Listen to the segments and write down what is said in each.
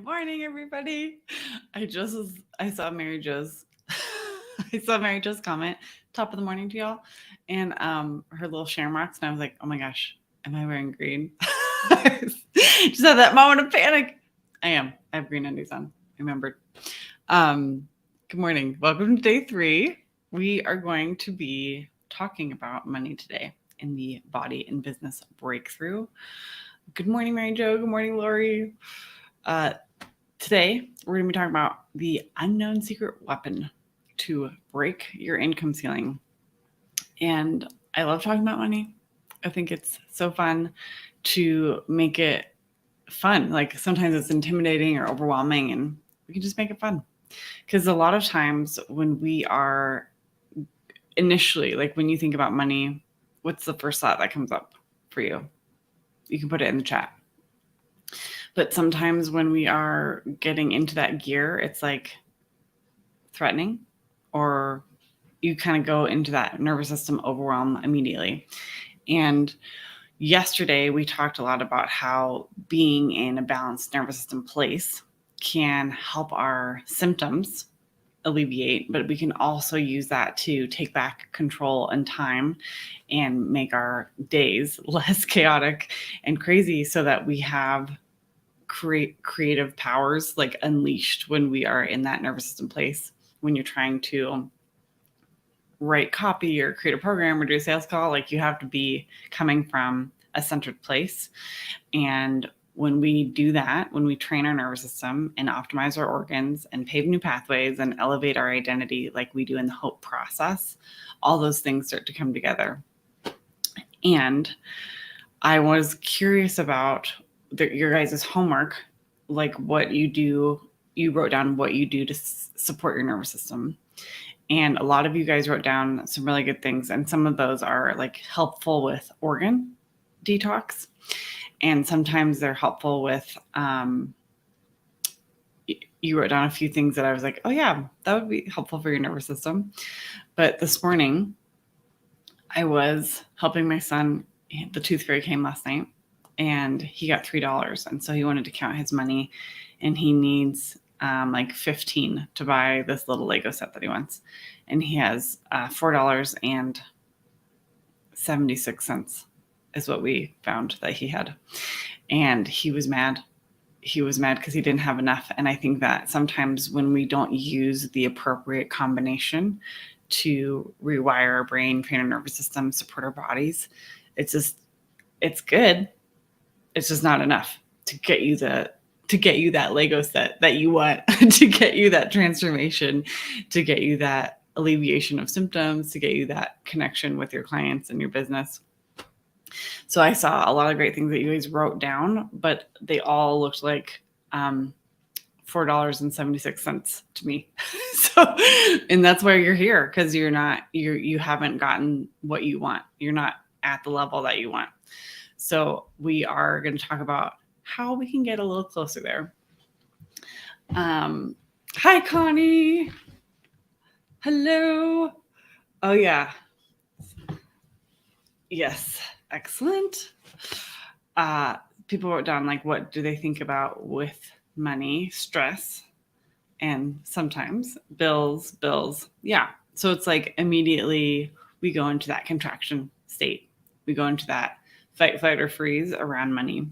morning, everybody. I saw Mary Jo's I saw Mary Jo's comment, top of the morning to y'all, and her little shamrocks, and I was like, oh my gosh, am I wearing green? Just had that moment of panic. I am. I have green undies on. I remembered. Good morning. Welcome to day 3. We are going to be talking about money today in the body and business breakthrough. Good morning, Mary Jo. Good morning, Lori. Today, we're going to be talking about the unknown secret weapon to break your income ceiling. And I love talking about money. I think it's so fun to make it fun. Like sometimes it's intimidating or overwhelming, and we can just make it fun. Because a lot of times when we are initially, like when you think about money, what's the first thought that comes up for you? You can put it in the chat. But sometimes when we are getting into that gear, it's like threatening, or you kind of go into that nervous system overwhelm immediately. And yesterday we talked a lot about how being in a balanced nervous system place can help our symptoms alleviate, but we can also use that to take back control and time and make our days less chaotic and crazy so that we have creative powers like unleashed when we are in that nervous system place. When you're trying to write copy or create a program or do a sales call, like you have to be coming from a centered place. And when we do that, when we train our nervous system and optimize our organs and pave new pathways and elevate our identity like we do in the hope process, all those things start to come together. And I was curious about your guys' homework, like what you do. You wrote down what you do to support your nervous system. And a lot of you guys wrote down some really good things. And some of those are like helpful with organ detox. And sometimes they're helpful with, you wrote down a few things that I was like, oh yeah, that would be helpful for your nervous system. But this morning I was helping my son. The tooth fairy came last night and he got $3. And so he wanted to count his money, and he needs like 15 to buy this little Lego set that he wants. And he has $4.76 is what we found that he had. And he was mad. He was mad because he didn't have enough. And I think that sometimes when we don't use the appropriate combination to rewire our brain, train our nervous system, support our bodies, it's good. It's just not enough to get you that Lego set that you want, to get you that transformation, to get you that alleviation of symptoms, to get you that connection with your clients and your business. So I saw a lot of great things that you guys wrote down, but they all looked like $4.76 to me. So, and that's why you're here, because you haven't gotten what you want. You're not at the level that you want. So we are going to talk about how we can get a little closer there. Hi, Connie. Hello. Oh yeah. Yes. Excellent. People wrote down like, what do they think about with money? Stress, and sometimes bills. Yeah. So it's like immediately we go into that contraction state. We go into that fight, flight, or freeze around money.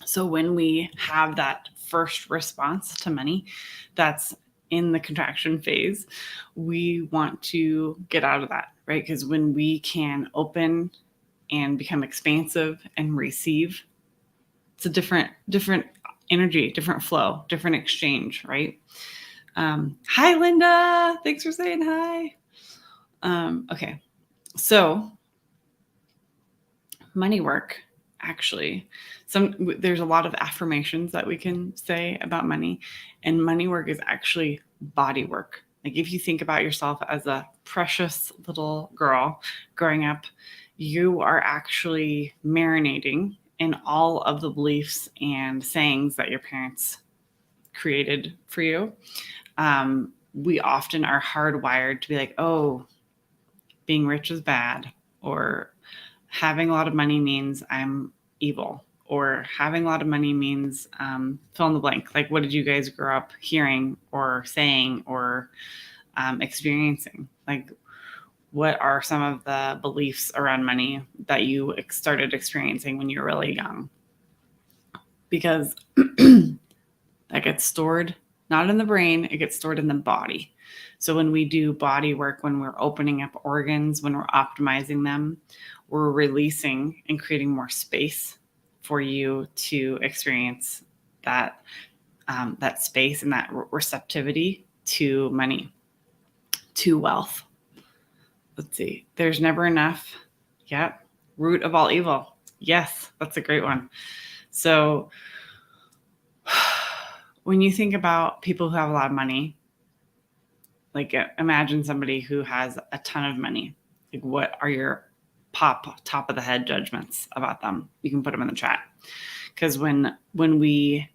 So when we have that first response to money, that's in the contraction phase, we want to get out of that, right? Because when we can open and become expansive and receive, it's a different energy, different flow, different exchange, right? Hi, Linda. Thanks for saying hi. Okay. So money work, actually, there's a lot of affirmations that we can say about money, and money work is actually body work. Like if you think about yourself as a precious little girl growing up, you are actually marinating in all of the beliefs and sayings that your parents created for you. We often are hardwired to be like, oh, being rich is bad, or having a lot of money means I'm evil, or having a lot of money means fill in the blank. Like, what did you guys grow up hearing or saying or experiencing? Like, what are some of the beliefs around money that you started experiencing when you were really young? Because that gets stored not in the brain, it gets stored in the body. So when we do body work, when we're opening up organs, when we're optimizing them, we're releasing and creating more space for you to experience that that space and that receptivity to money, to wealth. Let's see. There's never enough. Yep. Root of all evil. Yes, that's a great one. So when you think about people who have a lot of money, like imagine somebody who has a ton of money. Like, what are your top of the head judgments about them? You can put them in the chat. Because when we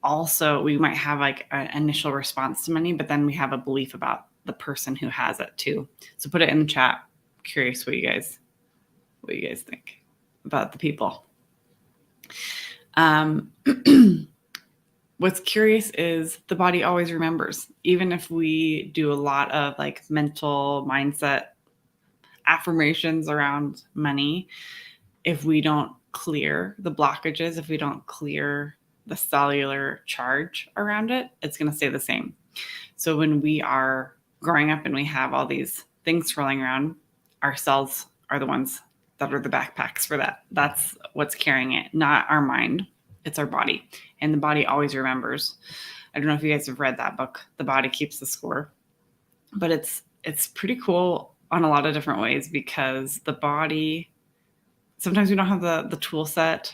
might have like an initial response to money, but then we have a belief about the person who has it too. So put it in the chat. I'm curious what you guys think about the people. What's curious is the body always remembers, even if we do a lot of like mental mindset affirmations around money. If we don't clear the blockages, if we don't clear the cellular charge around it, it's going to stay the same. So when we are growing up and we have all these things swirling around, our cells are the ones that are the backpacks for that. That's what's carrying it, not our mind. It's our body. And the body always remembers. I don't know if you guys have read that book, The Body Keeps the Score. But it's pretty cool on a lot of different ways, because the body, sometimes we don't have the tool set,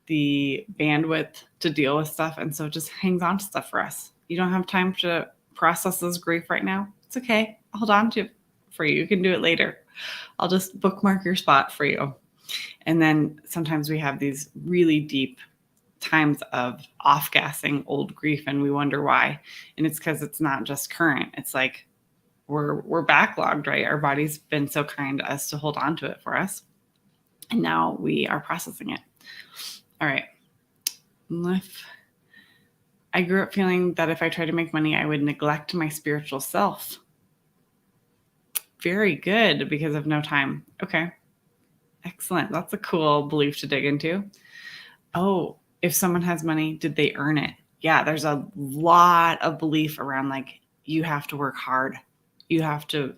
the bandwidth to deal with stuff. And so it just hangs on to stuff for us. You don't have time to process this grief right now. It's okay. I'll hold on to it for you. You can do it later. I'll just bookmark your spot for you. And then sometimes we have these really deep times of off-gassing old grief, and we wonder why. And it's because it's not just current. It's like we're backlogged, right? Our body's been so kind to us to hold on to it for us. And now we are processing it. All right. I grew up feeling that if I tried to make money, I would neglect my spiritual self. Very good, because of no time. Okay. Excellent. That's a cool belief to dig into. Oh, if someone has money, did they earn it? Yeah, there's a lot of belief around like you have to work hard. You have to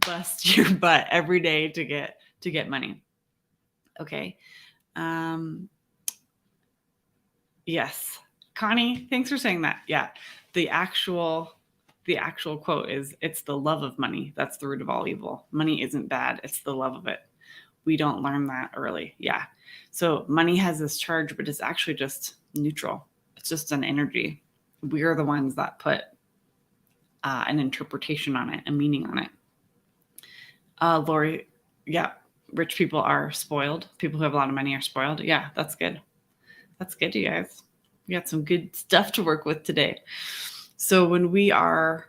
bust your butt every day to get money. Okay. Yes. Connie, thanks for saying that. Yeah. The actual quote is, it's the love of money that's the root of all evil. Money isn't bad. It's the love of it. We don't learn that early. Yeah. So money has this charge, but it's actually just neutral. It's just an energy. We are the ones that put an interpretation on it, a meaning on it. Lori, yeah, rich people are spoiled. People who have a lot of money are spoiled. Yeah, that's good. That's good, you guys. We got some good stuff to work with today. So when we are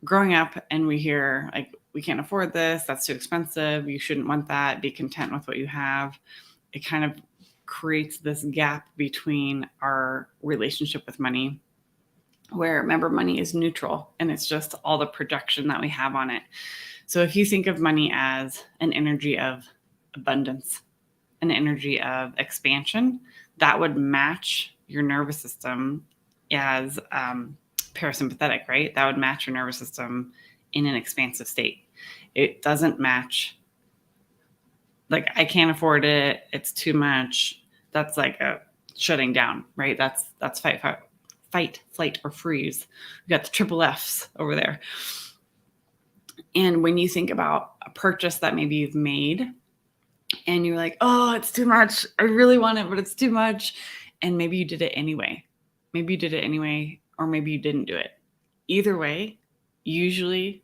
growing up and we hear like, we can't afford this, that's too expensive, you shouldn't want that, be content with what you have, it kind of creates this gap between our relationship with money, where, remember, money is neutral and it's just all the projection that we have on it. So if you think of money as an energy of abundance, an energy of expansion, that would match your nervous system as parasympathetic, right? That would match your nervous system in an expansive state. It doesn't match like, I can't afford it, it's too much. That's like a shutting down, right? That's fight, flight, or freeze. We got the triple Fs over there. And when you think about a purchase that maybe you've made and you're like, oh, it's too much, I really want it, but it's too much. And maybe you did it anyway. Maybe you did it anyway, or maybe you didn't do it. Either way, usually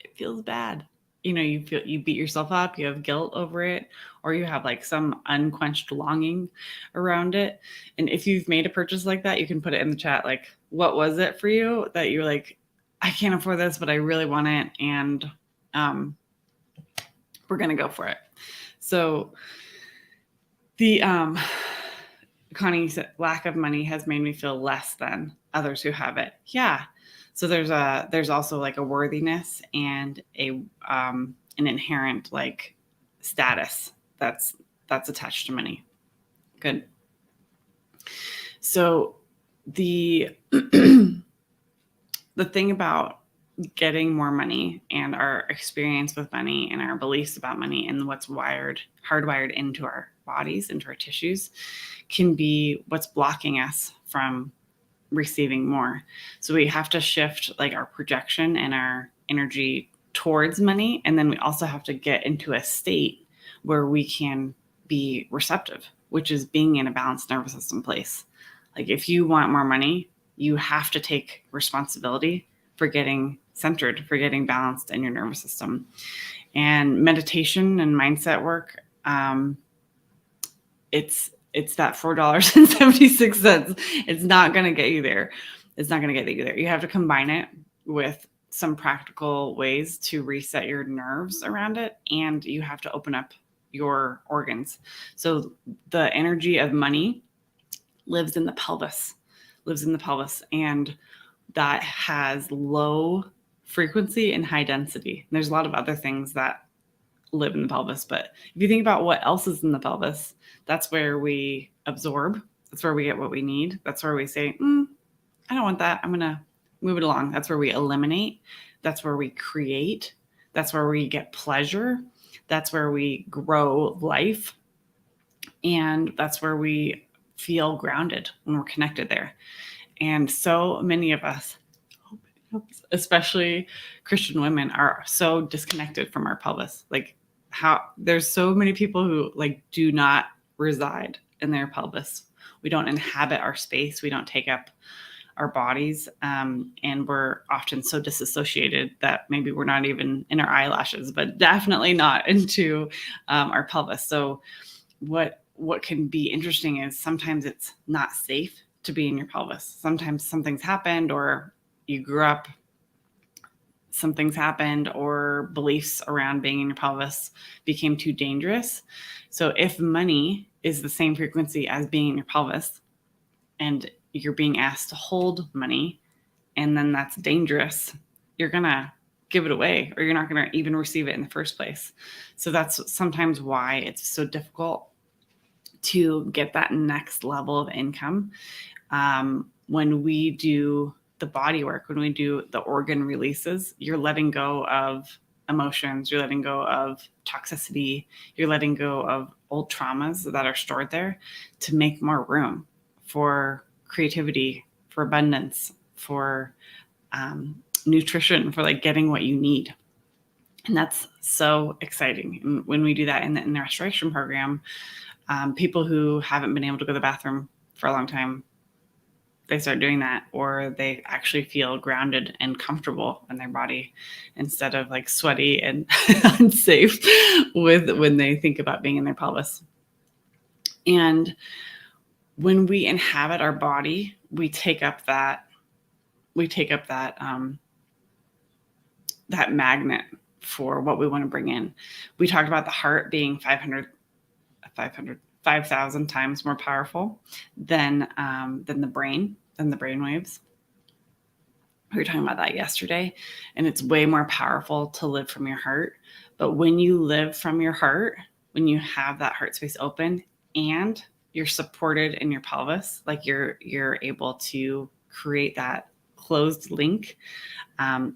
it feels bad. You know, you beat yourself up, you have guilt over it, or you have like some unquenched longing around it. And if you've made a purchase like that, you can put it in the chat. Like, what was it for you that you're like, I can't afford this, but I really want it. And we're going to go for it. So the Connie said, lack of money has made me feel less than others who have it. Yeah. So there's also like a worthiness and an inherent like status that's attached to money. Good. So the the thing about getting more money and our experience with money and our beliefs about money and what's hardwired into our bodies, into our tissues, can be what's blocking us from receiving more. So we have to shift like our projection and our energy towards money. And then we also have to get into a state where we can be receptive, which is being in a balanced nervous system place. Like if you want more money, you have to take responsibility for getting centered, for getting balanced in your nervous system. And meditation and mindset work, it's that $4.76. It's not going to get you there. It's not going to get you there. You have to combine it with some practical ways to reset your nerves around it. And you have to open up your organs. So the energy of money lives in the pelvis, and that has low frequency and high density. And there's a lot of other things that live in the pelvis, but if you think about what else is in the pelvis, that's where we absorb. That's where we get what we need. That's where we say, I don't want that. I'm going to move it along. That's where we eliminate. That's where we create. That's where we get pleasure. That's where we grow life. And that's where we feel grounded when we're connected there. And so many of us, especially Christian women, are so disconnected from our pelvis. Like there's so many people who like do not reside in their pelvis. We don't inhabit our space. We don't take up our bodies. And we're often so disassociated that maybe we're not even in our eyelashes, but definitely not into our pelvis. So what can be interesting is sometimes it's not safe to be in your pelvis. Sometimes something's happened, or you grew up, something's happened, or beliefs around being in your pelvis became too dangerous. So if money is the same frequency as being in your pelvis, and you're being asked to hold money, and then that's dangerous, you're going to give it away, or you're not going to even receive it in the first place. So that's sometimes why it's so difficult to get that next level of income. When we do the body work, when we do the organ releases, you're letting go of emotions, you're letting go of toxicity, you're letting go of old traumas that are stored there to make more room for creativity, for abundance, for nutrition, for like getting what you need. And that's so exciting. And when we do that in the restoration program, people who haven't been able to go to the bathroom for a long time, they start doing that, or they actually feel grounded and comfortable in their body instead of like sweaty and unsafe when they think about being in their pelvis. And when we inhabit our body, we take up that that magnet for what we want to bring in. We talked about the heart being 5,000 times more powerful than the brain, than the brain waves. We were talking about that yesterday, and it's way more powerful to live from your heart. But when you live from your heart, when you have that heart space open and you're supported in your pelvis, like you're able to create that closed link.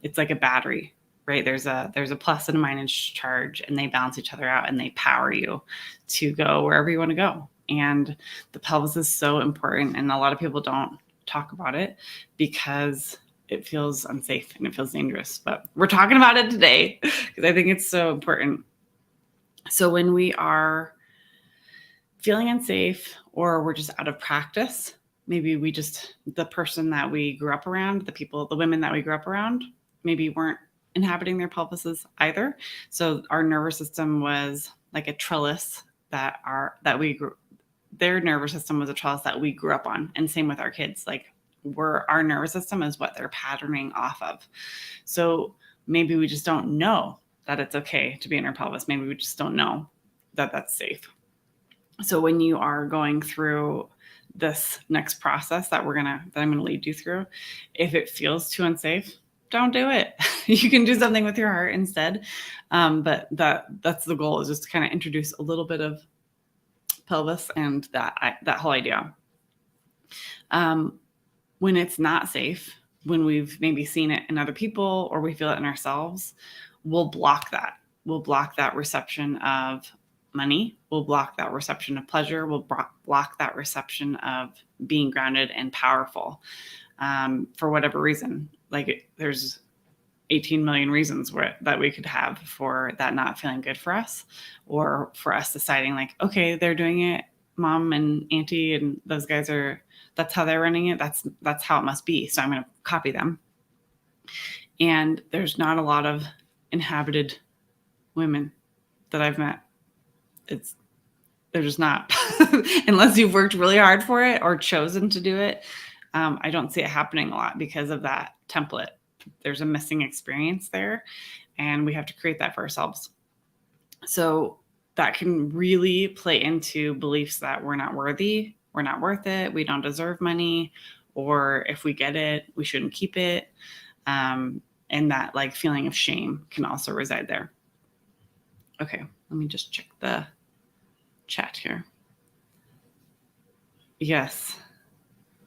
It's like a battery, right? There's a plus and a minus charge, and they balance each other out, and they power you to go wherever you want to go. And the pelvis is so important, and a lot of people don't talk about it because it feels unsafe and it feels dangerous. But we're talking about it today because I think it's so important. So when we are feeling unsafe, or we're just out of practice, maybe the person that we grew up around, the women that we grew up around, maybe weren't inhabiting their pelvises either. So our nervous system was like a trellis their nervous system was a trellis that we grew up on. And same with our kids, like our nervous system is what they're patterning off of. So maybe we just don't know that it's okay to be in our pelvis. Maybe we just don't know that that's safe. So when you are going through this next process that I'm going to lead you through, if it feels too unsafe, don't do it. You can do something with your heart instead. But that's the goal, is just to kind of introduce a little bit of pelvis and that whole idea. When it's not safe, when we've maybe seen it in other people or we feel it in ourselves, we'll block that. We'll block that reception of money. We'll block that reception of pleasure. We'll block that reception of being grounded and powerful, for whatever reason. Like there's 18 million reasons that we could have for that not feeling good for us, or for us deciding like, okay, they're doing it, mom and auntie and those guys that's how they're running it. That's how it must be. So I'm going to copy them. And there's not a lot of inhabited women that I've met. They're just not, unless you've worked really hard for it or chosen to do it. I don't see it happening a lot because of that template. There's a missing experience there, and we have to create that for ourselves. So that can really play into beliefs that we're not worthy, we're not worth it, we don't deserve money, or if we get it, we shouldn't keep it. And that like feeling of shame can also reside there. Okay, let me just check the chat here. Yes.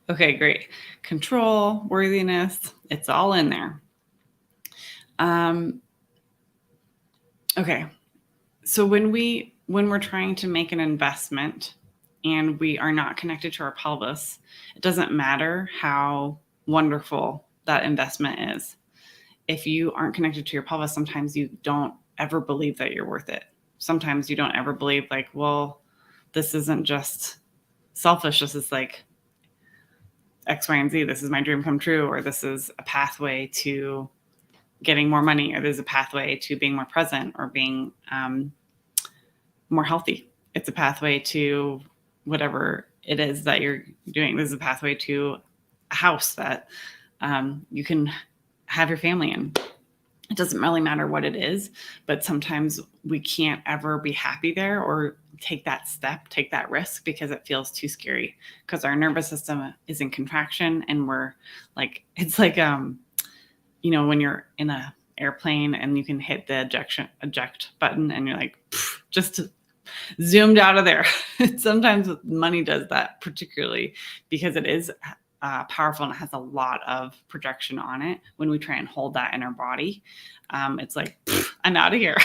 Okay, great. Control, worthiness, it's all in there. Okay. So when we're trying to make an investment and we are not connected to our pelvis, it doesn't matter how wonderful that investment is. If you aren't connected to your pelvis, sometimes you don't ever believe that you're worth it. Sometimes you don't ever believe like, well, this isn't just selfish. This is like X, Y, and Z. This is my dream come true, or this is a pathway to getting more money, or there's a pathway to being more present or being more healthy. It's a pathway to whatever it is that you're doing. This is a pathway to a house that you can have your family in. It doesn't really matter what it is, but sometimes we can't ever be happy there or take that step, take that risk, because it feels too scary, because our nervous system is in contraction, and we're like, it's like, when you're in a airplane and you can hit the eject button and you're like, just zoomed out of there. Sometimes money does that, particularly because it is powerful and it has a lot of projection on it. When we try and hold that in our body, it's like, I'm out of here.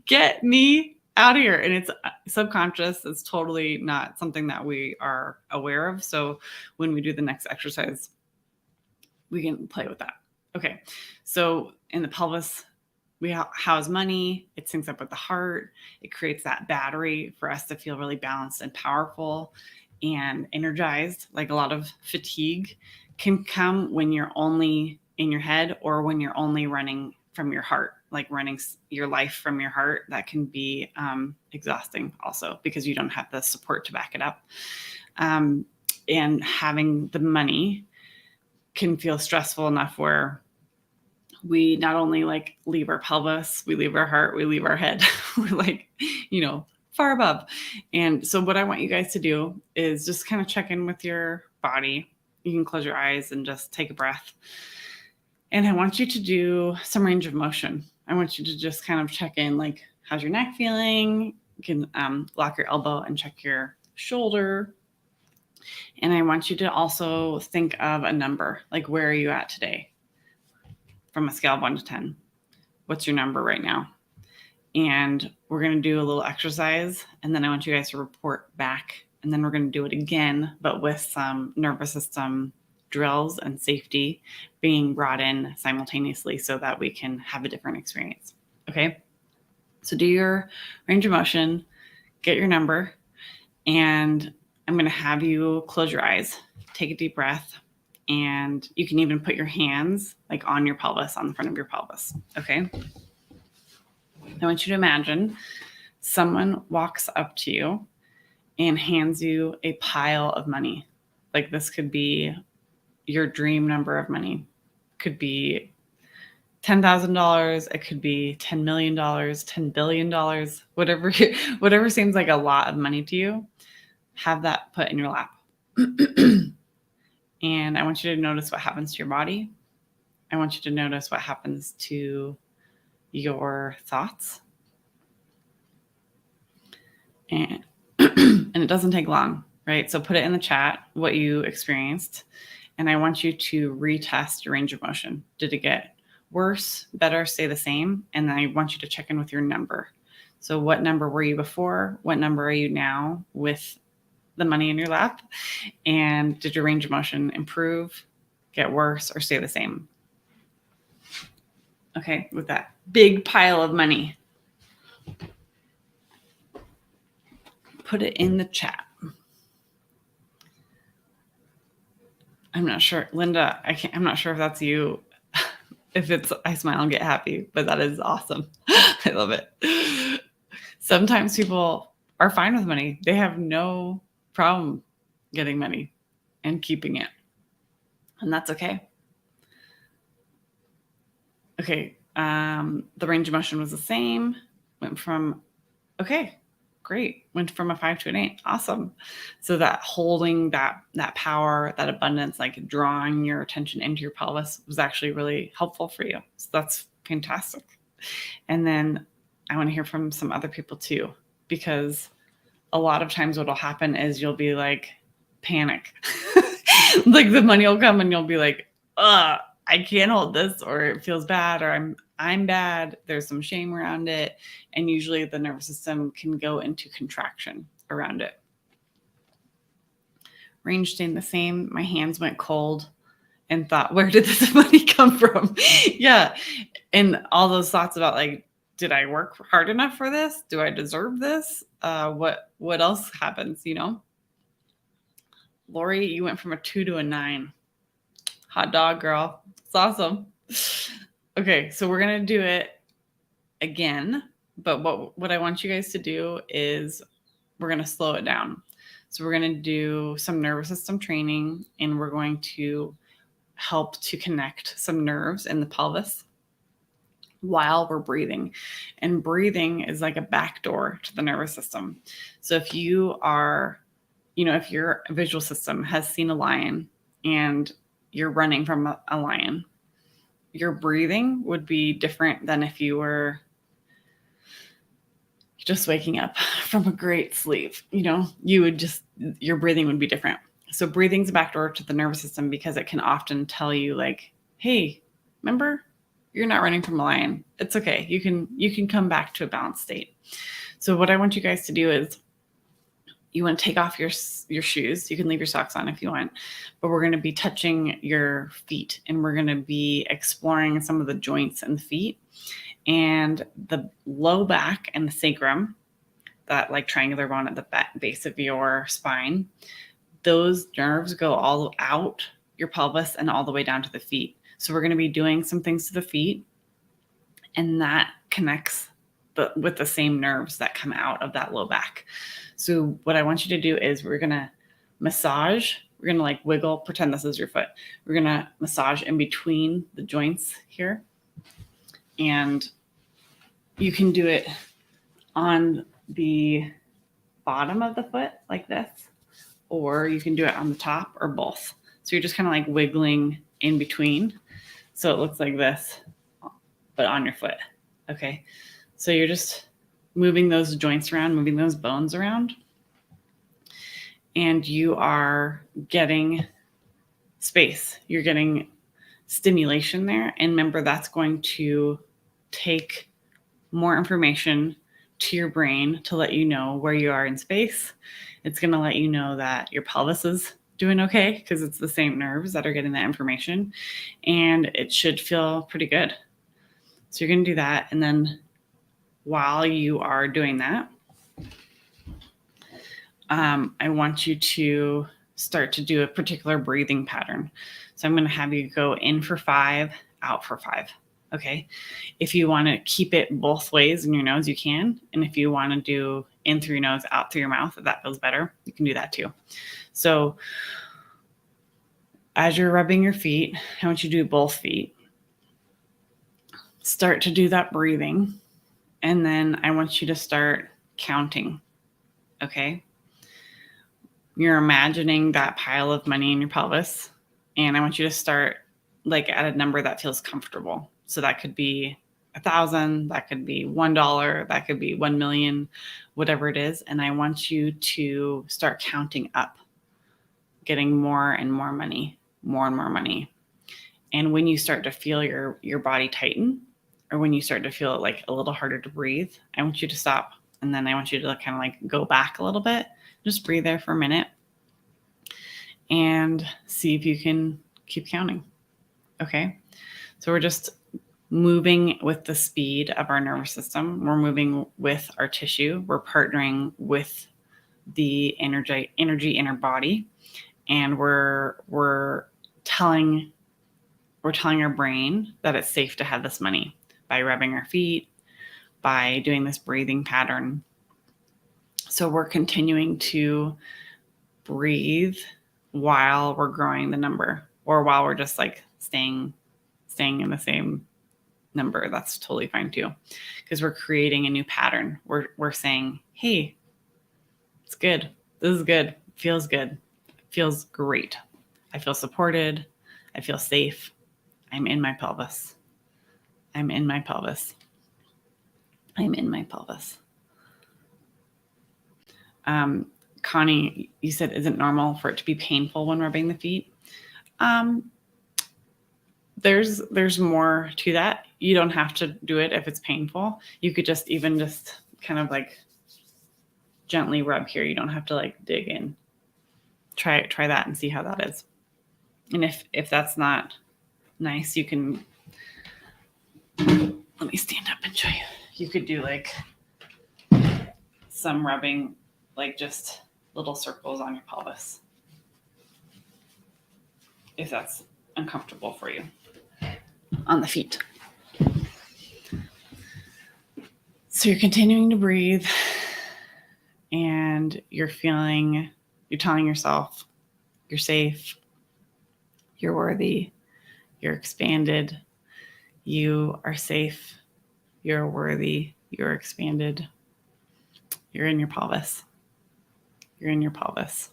Get me out of here. And it's subconscious. It's totally not something that we are aware of. So when we do the next exercise, we can play with that. Okay. So in the pelvis, we house money. It syncs up with the heart. It creates that battery for us to feel really balanced and powerful and energized. Like a lot of fatigue can come when you're only in your head, or when you're only running from your heart, like running your life from your heart. That can be exhausting also, because you don't have the support to back it up. And having the money can feel stressful enough where we not only like leave our pelvis, we leave our heart, we leave our head. We're like, far above. And so what I want you guys to do is just kind of check in with your body. You can close your eyes and just take a breath. And I want you to do some range of motion. I want you to just kind of check in, like, how's your neck feeling? You can lock your elbow and check your shoulder. And I want you to also think of a number, like, where are you at today? From a scale of 1 to 10. What's your number right now? And we're going to do a little exercise, and then I want you guys to report back, and then we're going to do it again, but with some nervous system drills and safety being brought in simultaneously so that we can have a different experience. Okay. So do your range of motion, get your number, and I'm going to have you close your eyes, take a deep breath, and you can even put your hands like on your pelvis, on the front of your pelvis. Okay. I want you to imagine someone walks up to you and hands you a pile of money. Like, this could be your dream number of money. It could be $10,000. It could be $10 million, $10 billion, whatever seems like a lot of money to you. Have that put in your lap. And I want you to notice what happens to your body. I want you to notice what happens to your thoughts. And, and it doesn't take long, right? So put it in the chat what you experienced. And I want you to retest your range of motion. Did it get worse, better, stay the same? And then I want you to check in with your number. So what number were you before? What number are you now with the money in your lap? And did your range of motion improve, get worse, or stay the same? Okay, with that big pile of money, put it in the chat. I'm not sure, Linda, I'm not sure if that's you. If it's I smile and get happy, but that is awesome. I love it. Sometimes people are fine with money. They have no problem getting money and keeping it. And that's okay. Okay. The range of motion was the same. Went from, okay, great. Went from a 5 to an 8. Awesome. So that holding that power, that abundance, like drawing your attention into your pelvis was actually really helpful for you. So that's fantastic. And then I want to hear from some other people too, because a lot of times what'll happen is you'll be like panic. Like the money will come and you'll be like, I can't hold this, or it feels bad, or I'm bad. There's some shame around it. And usually the nervous system can go into contraction around it. Range staying the same. My hands went cold and thought, where did this money come from? Yeah. And all those thoughts about like, did I work hard enough for this? Do I deserve this? What else happens, you know? Lori, you went from a 2 to a 9. Hot dog, girl. It's awesome. Okay, so we're going to do it again. But what I want you guys to do is we're going to slow it down. So we're going to do some nervous system training, and we're going to help to connect some nerves in the pelvis while we're breathing. And breathing is like a back door to the nervous system. So if you are, if your visual system has seen a lion and you're running from a lion, your breathing would be different than if you were just waking up from a great sleep. Your breathing would be different. So breathing's a back door to the nervous system because it can often tell you like, hey, remember, you're not running from a lion. It's okay. You can come back to a balanced state. So what I want you guys to do is you want to take off your shoes. You can leave your socks on if you want, but we're going to be touching your feet, and we're going to be exploring some of the joints in the feet and the low back and the sacrum, that like triangular bone at the base of your spine. Those nerves go all out your pelvis and all the way down to the feet. So we're going to be doing some things to the feet, and that connects with the same nerves that come out of that low back. So what I want you to do is we're going to massage. We're going to like wiggle, pretend this is your foot. We're going to massage in between the joints here. And you can do it on the bottom of the foot like this, or you can do it on the top, or both. So you're just kind of like wiggling in between. So it looks like this, but on your foot. Okay. So you're just moving those joints around, moving those bones around, and you are getting space. You're getting stimulation there. And remember, that's going to take more information to your brain to let you know where you are in space. It's going to let you know that your pelvis is doing okay because it's the same nerves that are getting that information, and it should feel pretty good. So you're going to do that. And then while you are doing that, I want you to start to do a particular breathing pattern. So I'm going to have you go in for 5, out for 5. Okay. If you want to keep it both ways in your nose, you can. And if you want to do in through your nose, out through your mouth, if that feels better, you can do that too. So as you're rubbing your feet, I want you to do both feet. Start to do that breathing. And then I want you to start counting. Okay. you're imagining that pile of money in your pelvis. And I want you to start like at a number that feels comfortable. So that could be 1,000, that could be $1, that could be 1 million, whatever it is. And I want you to start counting up, getting more and more money, more and more money. And when you start to feel your body tighten, or when you start to feel it like a little harder to breathe, I want you to stop. And then I want you to kind of like go back a little bit. Just breathe there for a minute and see if you can keep counting. Okay. So we're just moving with the speed of our nervous system. We're moving with our tissue. We're partnering with the energy in our body. And we're telling our brain that it's safe to have this money by rubbing our feet, by doing this breathing pattern. So we're continuing to breathe while we're growing the number, or while we're just like staying in the same number. That's totally fine too, because we're creating a new pattern. We're saying, hey, it's good. This is good. Feels good. Feels great. I feel supported. I feel safe. I'm in my pelvis. I'm in my pelvis. I'm in my pelvis. Connie, you said, is it normal for it to be painful when rubbing the feet? There's more to that. You don't have to do it if it's painful. You could just kind of like gently rub here. You don't have to like dig in. Try that and see how that is. And if that's not nice, you can, let me stand up and show you. You could do like some rubbing, like just little circles on your pelvis, if that's uncomfortable for you, on the feet. So you're continuing to breathe, and you're telling yourself you're safe, you're worthy, you're expanded, you are safe, you're worthy, you're expanded, you're in your pelvis. You're in your pelvis.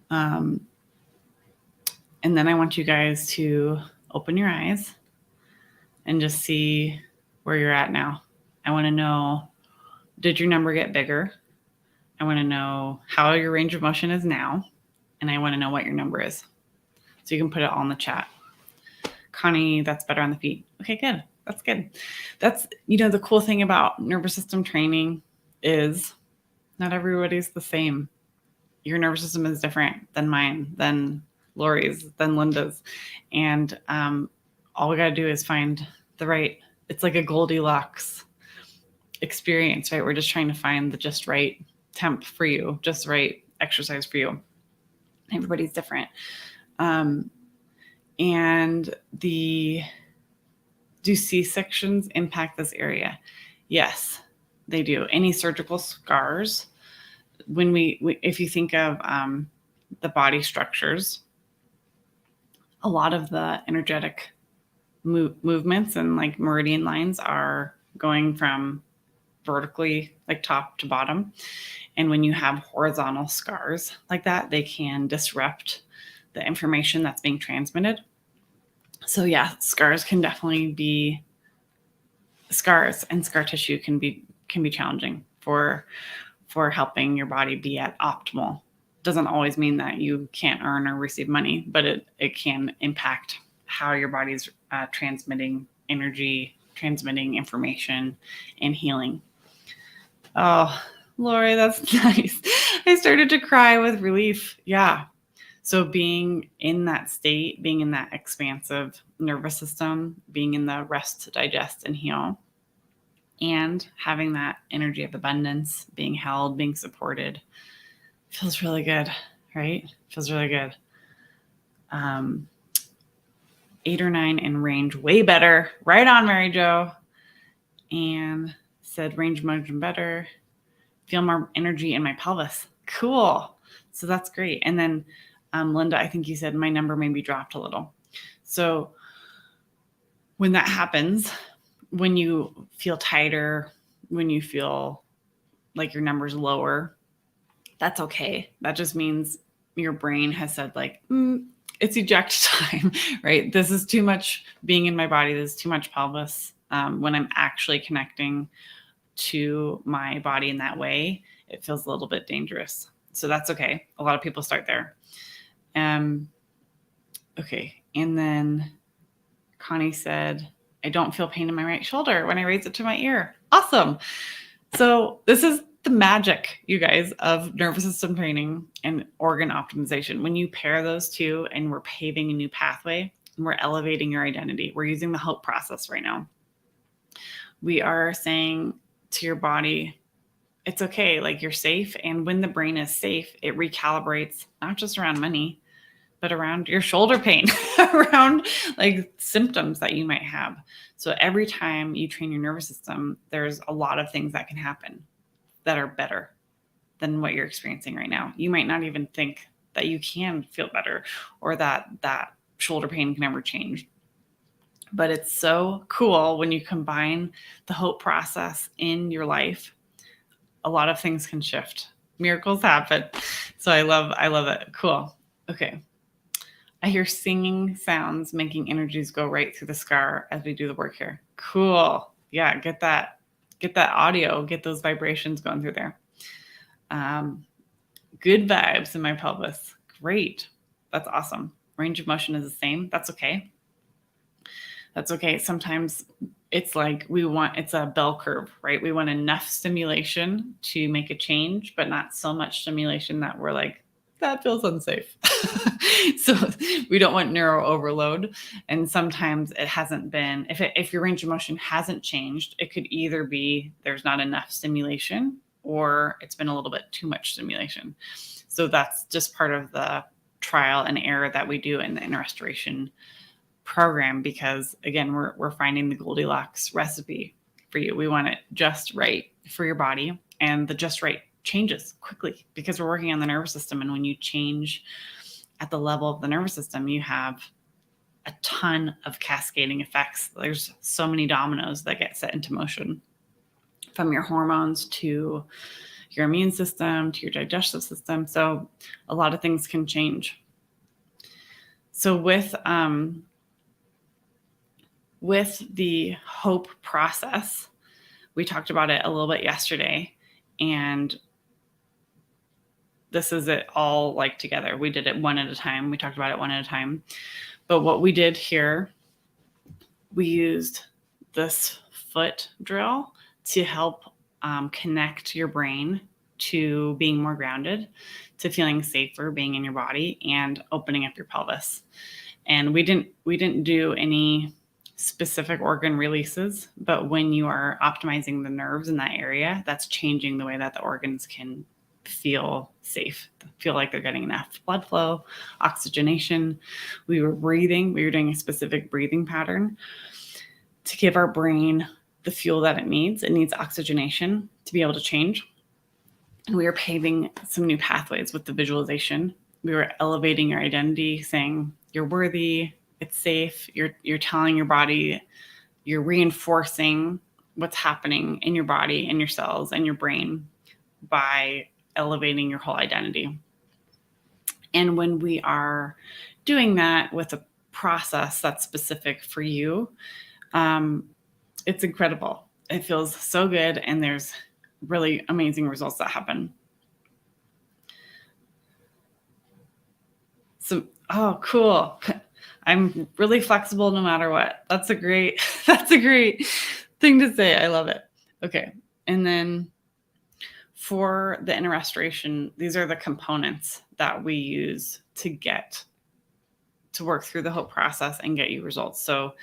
And then I want you guys to open your eyes and just see where you're at now. I want to know, did your number get bigger? I want to know how your range of motion is now. And I want to know what your number is. So you can put it all in the chat. Connie, that's better on the feet. Okay, good. That's good. That's, the cool thing about nervous system training is not everybody's the same. Your nervous system is different than mine, than Lori's, than Linda's. And all we got to do is find the right, it's like a Goldilocks experience, right? We're just trying to find the just right temp for you, just right exercise for you. Everybody's different. And do C-sections impact this area? Yes, they do. Any surgical scars, if you think of the body structures, a lot of the energetic movements and like meridian lines are going from vertically, like top to bottom. And when you have horizontal scars like that, they can disrupt the information that's being transmitted. So yeah, scars can definitely be, scars and scar tissue can be challenging for helping your body be at optimal. Doesn't always mean that you can't earn or receive money, but it can impact how your body's transmitting energy, transmitting information, and healing. Oh, Lori, that's nice. I started to cry with relief. Yeah. So being in that state, being in that expansive nervous system, being in the rest, digest, and heal, and having that energy of abundance, being held, being supported, feels really good, right? Feels really good. 8 or 9 in range, way better. Right on, Mary Jo. And said range motion better. Feel more energy in my pelvis. Cool. So that's great. And then Linda, I think you said my number maybe dropped a little. So when that happens, when you feel tighter, when you feel like your number's lower, That's okay. That just means your brain has said like, it's eject time, right? This is too much being in my body. This is too much pelvis. When I'm actually connecting to my body in that way, it feels a little bit dangerous. So that's okay. A lot of people start there. Okay. And then Connie said, I don't feel pain in my right shoulder when I raise it to my ear. Awesome. So this is the magic, you guys, of nervous system training and organ optimization. When you pair those two and we're paving a new pathway and we're elevating your identity, we're using the hope process right now. We are saying to your body, it's okay, like you're safe. And when the brain is safe, it recalibrates not just around money, but around your shoulder pain, around like symptoms that you might have. So every time you train your nervous system, there's a lot of things that can happen that are better than what you're experiencing right now. You might not even think that you can feel better or that shoulder pain can ever change. But it's so cool when you combine the hope process in your life. A lot of things can shift. Miracles happen. So I love it. Cool. Okay. I hear singing sounds making energies go right through the scar as we do the work here. Cool. Yeah, get that audio, get those vibrations going through there. Good vibes in my pelvis. Great. That's awesome. Range of motion is the same. That's okay. That's okay. Sometimes it's like it's a bell curve, right? We want enough stimulation to make a change, but not so much stimulation that we're like, that feels unsafe. So we don't want neuro overload. And sometimes it hasn't been, if your range of motion hasn't changed, it could either be there's not enough stimulation or it's been a little bit too much stimulation. So that's just part of the trial and error that we do in the restoration program, because again, we're finding the Goldilocks recipe for you. We want it just right for your body, and the just right changes quickly because we're working on the nervous system. And when you change at the level of the nervous system, you have a ton of cascading effects. There's so many dominoes that get set into motion, from your hormones to your immune system to your digestive system. So a lot of things can change. So with the hope process, we talked about it a little bit yesterday, and this is it all like together. We did it one at a time. We talked about it one at a time. But what we did here, we used this foot drill to help connect your brain to being more grounded, to feeling safer being in your body, and opening up your pelvis. And we didn't do any specific organ releases, but when you are optimizing the nerves in that area, that's changing the way that the organs can feel safe, feel like they're getting enough blood flow, oxygenation. We were doing a specific breathing pattern to give our brain the fuel that it needs. It needs oxygenation to be able to change. And we were paving some new pathways with the visualization. We were elevating your identity, saying you're worthy, it's safe. You're telling your body, you're reinforcing what's happening in your body and your cells and your brain by elevating your whole identity. And when we are doing that with a process that's specific for you, it's incredible. It feels so good, and there's really amazing results that happen. So, oh, cool. I'm really flexible no matter what. That's a great thing to say. I love it. Okay. And then for the inner restoration, these are the components that we use to work through the hope process and get you results. So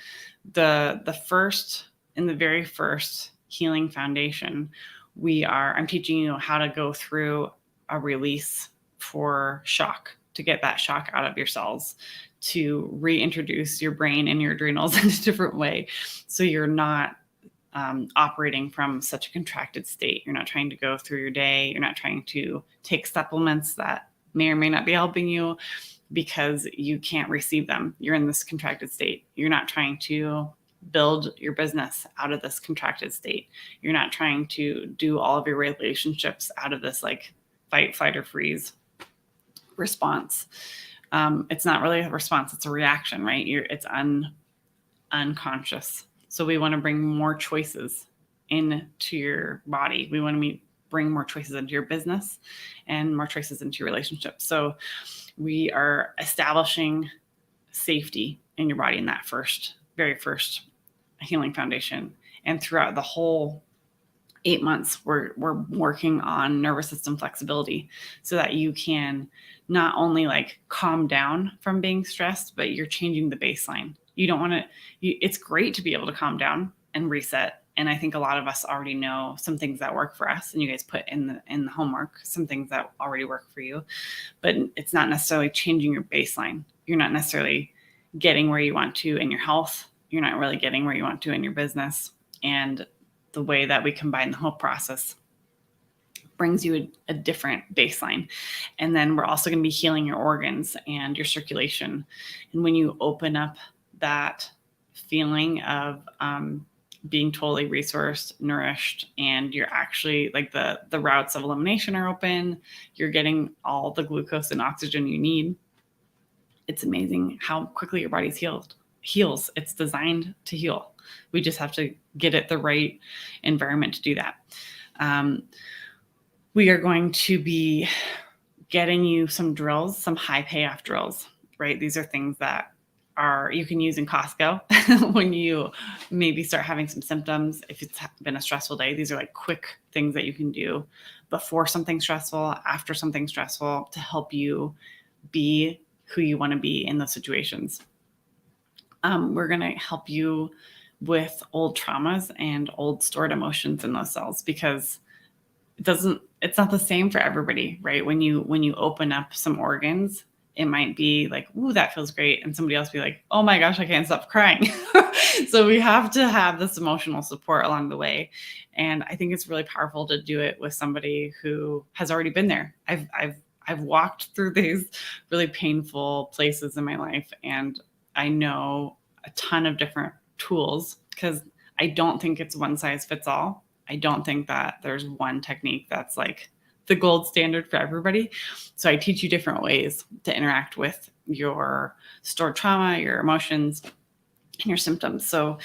the very first healing foundation, I'm teaching you how to go through a release for shock, to get that shock out of your cells, to reintroduce your brain and your adrenals in a different way. So you're not operating from such a contracted state. You're not trying to go through your day. You're not trying to take supplements that may or may not be helping you because you can't receive them. You're in this contracted state. You're not trying to build your business out of this contracted state. You're not trying to do all of your relationships out of this like fight, flight, or freeze response. It's not really a response, it's a reaction, right? It's unconscious. So we want to bring more choices into your body. We want to bring more choices into your business and more choices into your relationship. So we are establishing safety in your body in that very first healing foundation. And throughout the whole 8 months, we're working on nervous system flexibility so that you can not only like calm down from being stressed, but you're changing the baseline. You don't want to, it's great to be able to calm down and reset. And I think a lot of us already know some things that work for us, and you guys put in the homework, some things that already work for you, but it's not necessarily changing your baseline. You're not necessarily getting where you want to in your health. You're not really getting where you want to in your business. And the way that we combine the whole process brings you a different baseline. And then we're also going to be healing your organs and your circulation. And when you open up that feeling of being totally resourced, nourished, and you're actually like the routes of elimination are open, you're getting all the glucose and oxygen you need. It's amazing how quickly your body's heals. It's designed to heal. We just have to get it the right environment to do that. We are going to be getting you some drills, some high payoff drills, right? These are things that you can use in Costco when you maybe start having some symptoms. If it's been a stressful day, these are like quick things that you can do before something stressful, after something stressful, to help you be who you want to be in those situations. We're going to help you with old traumas and old stored emotions in those cells, because it's not the same for everybody, right? When you open up some organs, it might be like, ooh, that feels great. And somebody else be like, oh my gosh, I can't stop crying. So we have to have this emotional support along the way. And I think it's really powerful to do it with somebody who has already been there. I've walked through these really painful places in my life, and I know a ton of different tools, because I don't think it's one size fits all. I don't think that there's one technique that's like the gold standard for everybody. So I teach you different ways to interact with your stored trauma, your emotions, and your symptoms. So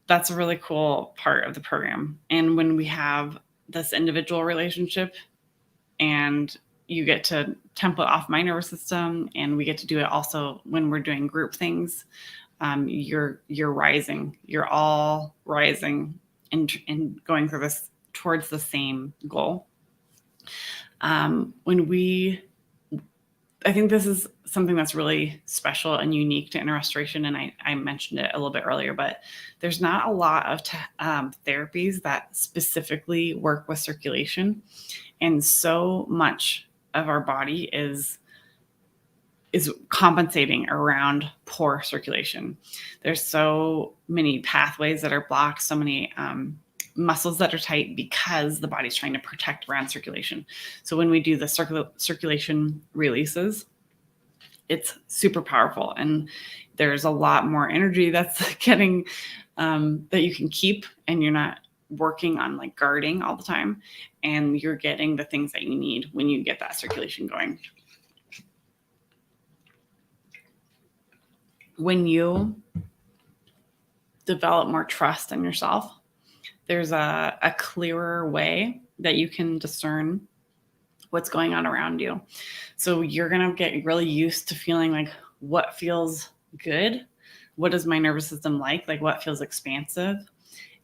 that's a really cool part of the program. And when we have this individual relationship and you get to template off my nervous system, and we get to do it also when we're doing group things, you're rising. You're all rising and going through this towards the same goal. I think this is something that's really special and unique to inner restoration. And I mentioned it a little bit earlier, but there's not a lot of therapies that specifically work with circulation. And so much of our body is compensating around poor circulation. There's so many pathways that are blocked, so many muscles that are tight, because the body's trying to protect around circulation. So when we do the circulation releases, it's super powerful, and there's a lot more energy that's getting that you can keep, and you're not working on like guarding all the time, and you're getting the things that you need when you get that circulation going. When you develop more trust in yourself, there's a clearer way that you can discern what's going on around you. So you're going to get really used to feeling like, what feels good? What is my nervous system like? Like, what feels expansive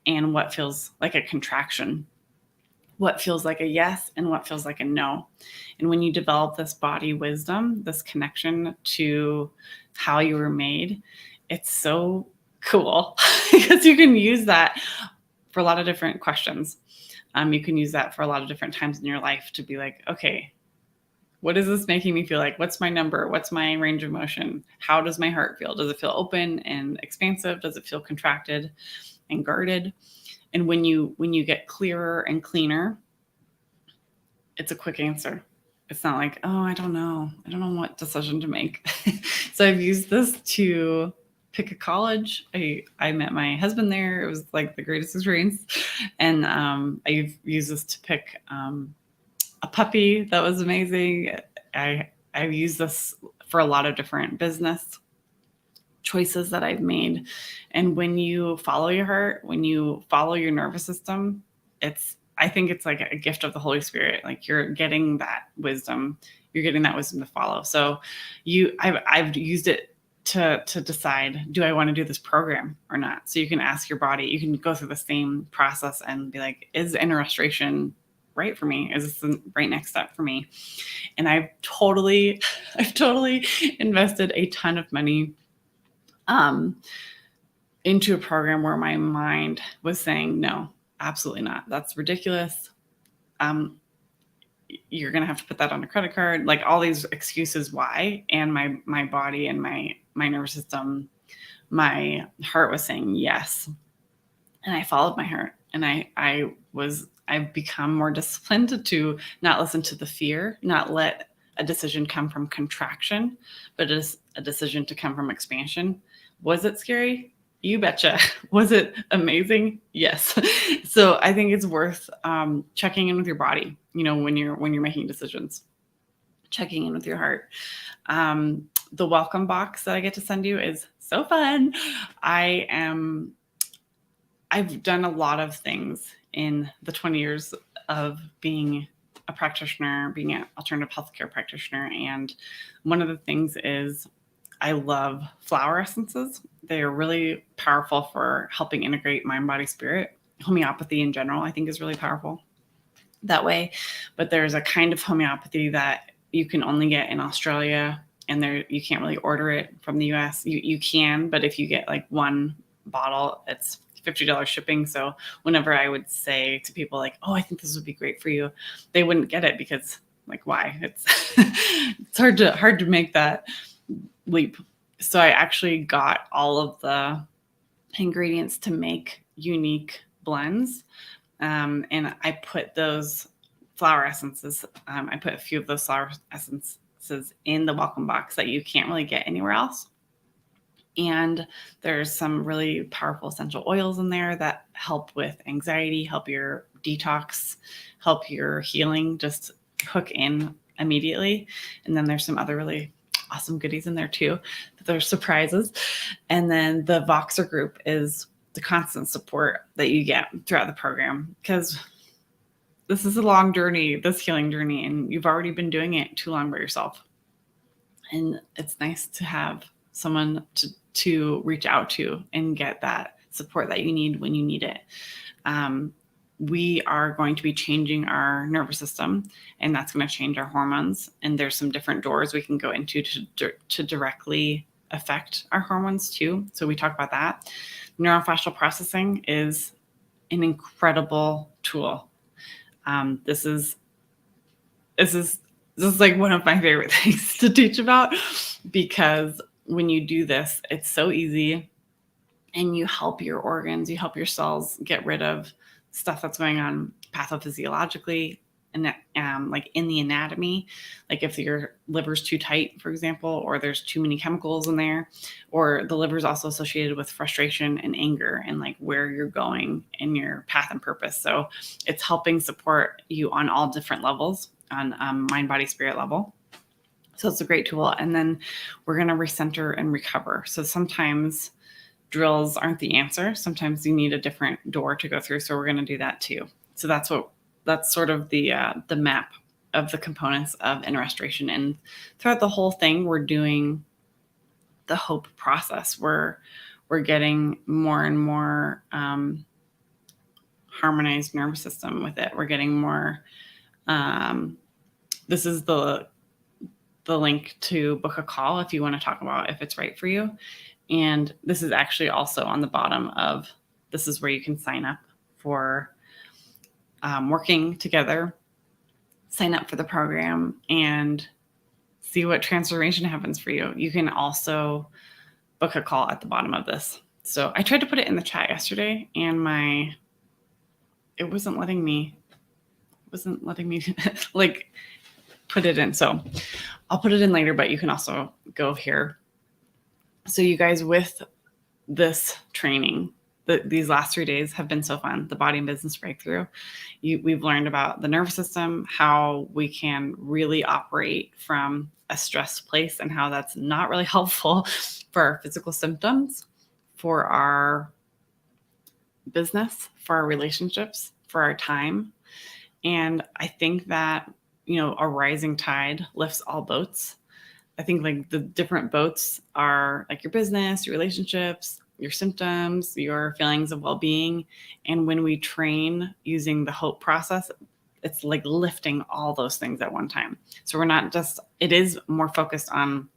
and what feels like a contraction? What feels like a yes and what feels like a no? And when you develop this body wisdom, this connection to how you were made, it's so cool because you can use that for a lot of different questions. You can use that for a lot of different times in your life to be like, okay, what is this making me feel like? What's my number? What's my range of motion? How does my heart feel? Does it feel open and expansive? Does it feel contracted and guarded? And when you get clearer and cleaner, it's a quick answer. It's not like, oh, I don't know what decision to make. So I've used this to pick a college. I met my husband there. It was like the greatest experience. And I've used this to pick a a puppy. That was amazing. I've used this for a lot of different business choices that I've made. And when you follow your heart, when you follow your nervous system, I think it's like a gift of the Holy Spirit. Like you're getting that wisdom. You're getting that wisdom to follow. So I've used it to decide, do I want to do this program or not? So you can ask your body, you can go through the same process and be like, is inner restoration right for me? Is this the right next step for me? And I've totally invested a ton of money into a program where my mind was saying, no, absolutely not. That's ridiculous. You're going to have to put that on a credit card, like all these excuses why. And my body and my nervous system, my heart was saying yes. And I followed my heart, and I've become more disciplined to not listen to the fear, not let a decision come from contraction, but just a decision to come from expansion. Was it scary? You betcha. Was it amazing? Yes. So I think it's worth checking in with your body, when you're making decisions, checking in with your heart. The welcome box that I get to send you is so fun. I've done a lot of things in the 20 years of being a practitioner, being an alternative healthcare practitioner. And one of the things is I love flower essences. They are really powerful for helping integrate mind, body, spirit. Homeopathy in general, I think, is really powerful that way. But there's a kind of homeopathy that you can only get in Australia, and you can't really order it from the US. You can, but if you get like one bottle, it's $50 shipping. So whenever I would say to people like, oh, I think this would be great for you, they wouldn't get it because like, why? It's it's hard to make that leap. So I actually got all of the ingredients to make unique blends. And I put those flower essences, I put a few of those flower essences in the welcome box that you can't really get anywhere else. And there's some really powerful essential oils in there that help with anxiety, help your detox, help your healing, just hook in immediately. And then there's some other really awesome goodies in there too. There's surprises. And then the Voxer group is the constant support that you get throughout the program, because this is a long journey, this healing journey, and you've already been doing it too long by yourself. And it's nice to have someone to reach out to and get that support that you need when you need it. We are going to be changing our nervous system, and that's going to change our hormones. And there's some different doors we can go into to directly affect our hormones too. So we talk about that. Neurofascial processing is an incredible tool. This is like one of my favorite things to teach about, because when you do this, it's so easy, and you help your organs, you help your cells get rid of stuff that's going on pathophysiologically and like in the anatomy. Like if your liver's too tight, for example, or there's too many chemicals in there, or the liver is also associated with frustration and anger and like where you're going in your path and purpose. So it's helping support you on all different levels, on mind, body, spirit level. So it's a great tool. And then we're going to recenter and recover. So sometimes drills aren't the answer. Sometimes you need a different door to go through. So we're going to do that too. So that's sort of the map of the components of inner restoration. And throughout the whole thing, we're doing the hope process. We're getting more and more harmonized nervous system with it. We're getting more. This is the link to book a call if you want to talk about if it's right for you. And this is actually also on the bottom of, this is where you can sign up for working together, sign up for the program, and see what transformation happens for you. You can also book a call at the bottom of this. So I tried to put it in the chat yesterday, and it wasn't letting me like put it in. So I'll put it in later, but you can also go here. So you guys, with this training, these last 3 days have been so fun. The body and business breakthrough. We've learned about the nervous system, how we can really operate from a stressed place and how that's not really helpful for our physical symptoms, for our business, for our relationships, for our time. And I think that, a rising tide lifts all boats. I think like the different boats are like your business, your relationships, your symptoms, your feelings of well-being. And when we train using the hope process, it's like lifting all those things at one time. So we're not just, it is more focused on,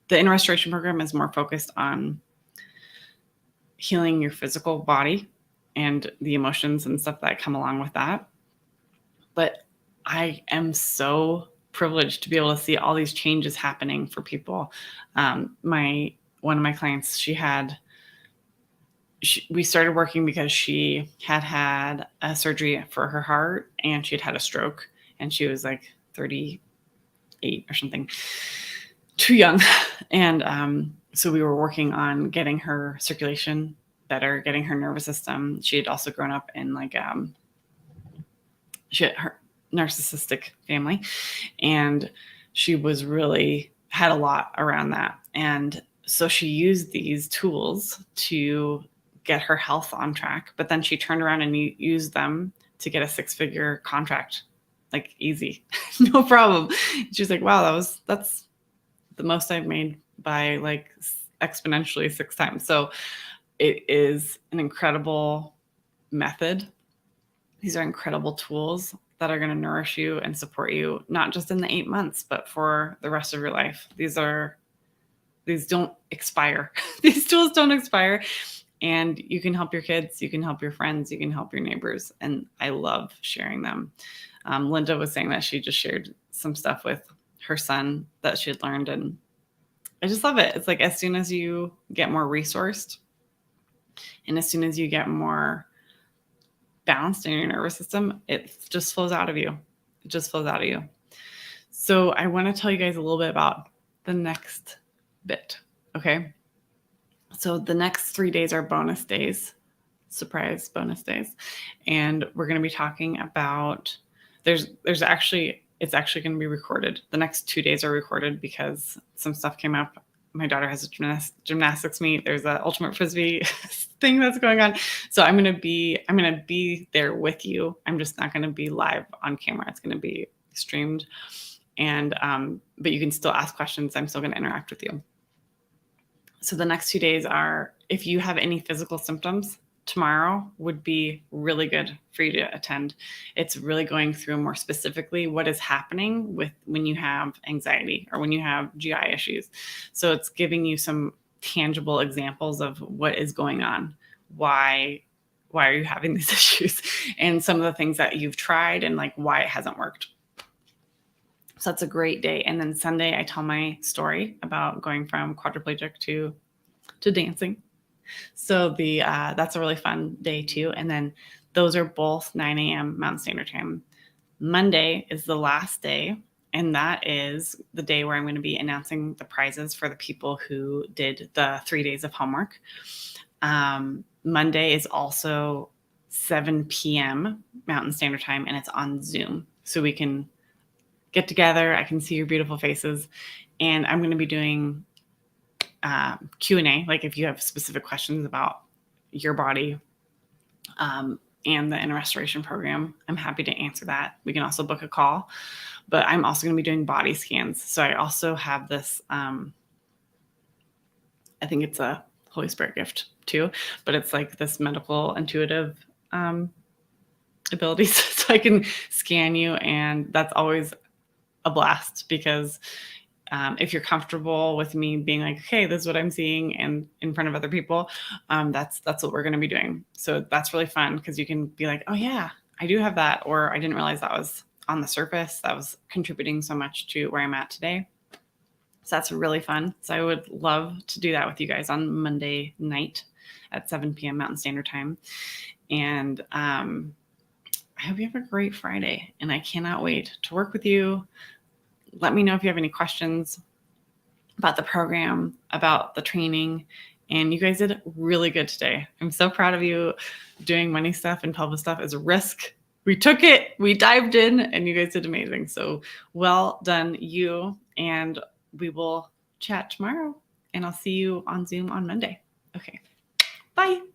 the inner restoration program is more focused on healing your physical body and the emotions and stuff that come along with that. But I am so privileged to be able to see all these changes happening for people. One of my clients, we started working because she had a surgery for her heart and she had a stroke, and she was like 38 or something, too young. And so we were working on getting her circulation better, getting her nervous system. She had also grown up in she had her narcissistic family, and she was really had a lot around that. And so she used these tools to get her health on track, but then she turned around and used them to get a 6-figure contract, like easy, no problem. She was like, wow, that's the most I've made by like exponentially 6 times. So it is an incredible method. These are incredible tools that are going to nourish you and support you, not just in the 8 months, but for the rest of your life. These don't expire. These tools don't expire. And you can help your kids, you can help your friends, you can help your neighbors. And I love sharing them. Linda was saying that she just shared some stuff with her son that she had learned. And I just love it. It's like, as soon as you get more resourced and as soon as you get more balanced in your nervous system, it just flows out of you. It just flows out of you. So I want to tell you guys a little bit about the next bit. Okay. So the next 3 days are bonus days, surprise bonus days. And we're going to be talking about, it's actually going to be recorded. The next 2 days are recorded because some stuff came up. My daughter has a gymnastics meet. There's an ultimate frisbee thing that's going on. So I'm going to be there with you. I'm just not going to be live on camera. It's going to be streamed. And, but you can still ask questions. I'm still going to interact with you. So the next 2 days are, if you have any physical symptoms, tomorrow would be really good for you to attend. It's really going through more specifically what is happening with when you have anxiety or when you have GI issues. So it's giving you some tangible examples of what is going on. Why are you having these issues? And some of the things that you've tried and like why it hasn't worked. So that's a great day. And then Sunday, I tell my story about going from quadriplegic to dancing. So that's a really fun day too. And then those are both 9 a.m. Mountain Standard Time. Monday is the last day. And that is the day where I'm going to be announcing the prizes for the people who did the 3 days of homework. Monday is also 7 p.m. Mountain Standard Time, and it's on Zoom. So we can get together. I can see your beautiful faces. And I'm going to be doing Q&A, like if you have specific questions about your body and the inner restoration program, I'm happy to answer that. We can also book a call, but I'm also going to be doing body scans. So I also have this, I think it's a Holy Spirit gift too, but it's like this medical intuitive abilities. So I can scan you, and that's always a blast because if you're comfortable with me being like, okay, this is what I'm seeing, and in front of other people, that's what we're going to be doing. So that's really fun because you can be like, oh yeah, I do have that, or I didn't realize that was on the surface. That was contributing so much to where I'm at today. So that's really fun. So I would love to do that with you guys on Monday night at 7 p.m. Mountain Standard Time. And I hope you have a great Friday, and I cannot wait to work with you. Let me know if you have any questions about the program, about the training, And you guys did really good today. I'm so proud of you. Doing money stuff and pelvis stuff is a risk. We took it, we dived in, and you guys did amazing. So well done, you. And we will chat tomorrow, and I'll see you on Zoom on Monday. Okay, bye.